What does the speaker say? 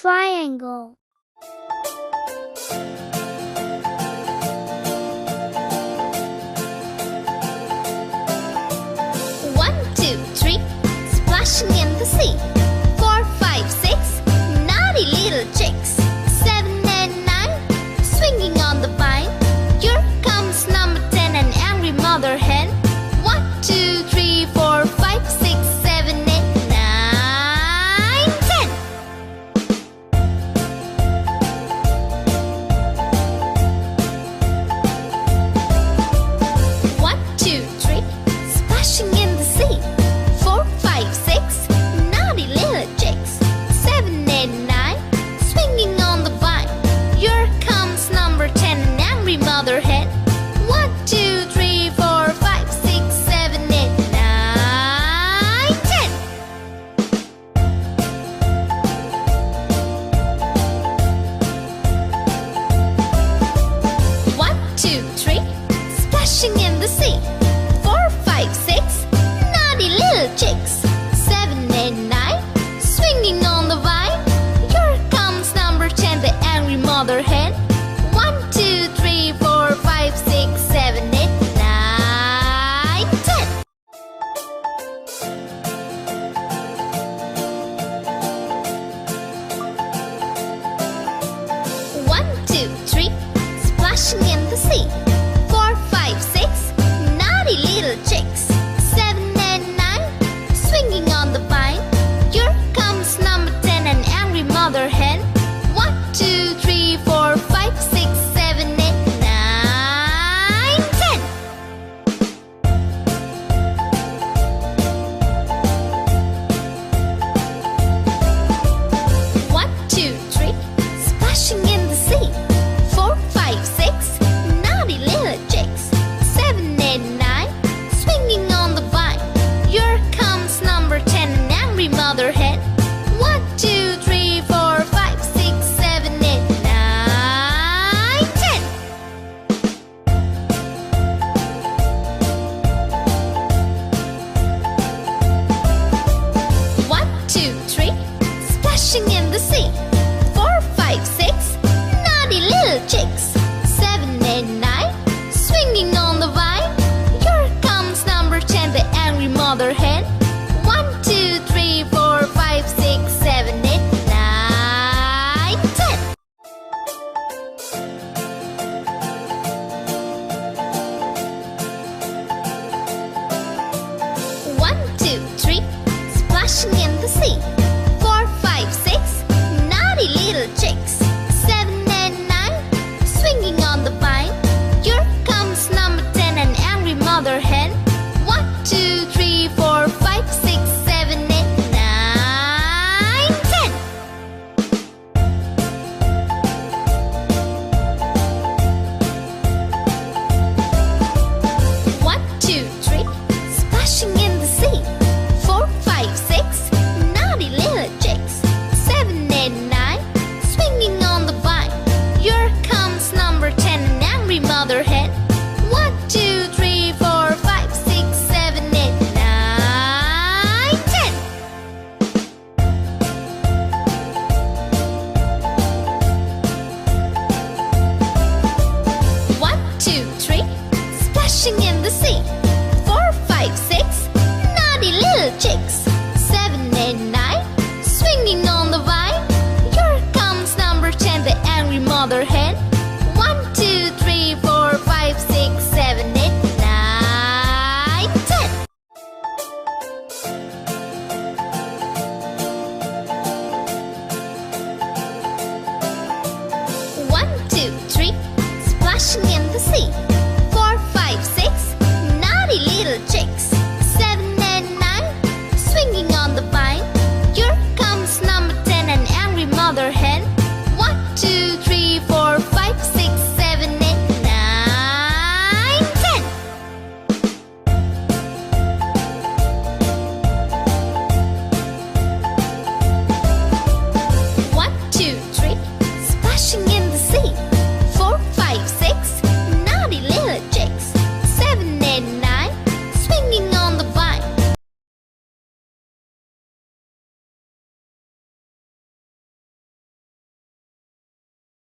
triangle. One, two, three, splashing in the sea. 4, 5, 6, naughty little chicks. 7 and 9, swinging on the vine. Here comes number 10, an angry mother hen. 1, 2, 3, 4, 5, 6, 7, 8, 9, 10. 1, 2, 3, splashing in the sea. 4, 5, 6, naughty little chicks. 7, 8, 9, swinging on the vine. Here comes number 10, an angry mother hen. 1, 2, 3, 4, 5, 6, 7, 8, 9, 10. 1, 2, 3, splashing in the sea. 4, 5, 6, naughty little chicks. 7, 8, 9, swinging on the vine. Here comes number 10, the angry mother hen. 1, 2, 3, 4, 5, 6, 7, 8, 9, 10. 1, 2, 3, splashing in the sea. 4, 5, 6, naughty little chicks. 7 and 9, swinging on the vine. Here comes number 10, an angry mother hen. 1, 2, 3, 4, 5, 6, 7, 8, 9, 10. 1, 2, 3, splashing in the sea. 4, 5, 6, naughty little chicks. 7, 8, 9, swinging on the vine. Here comes number 10, an angry mother hen. 1, 2, 3, 4, 5, 6, 7, 8, 9, 10. 1, 2, 3, splashing in the sea.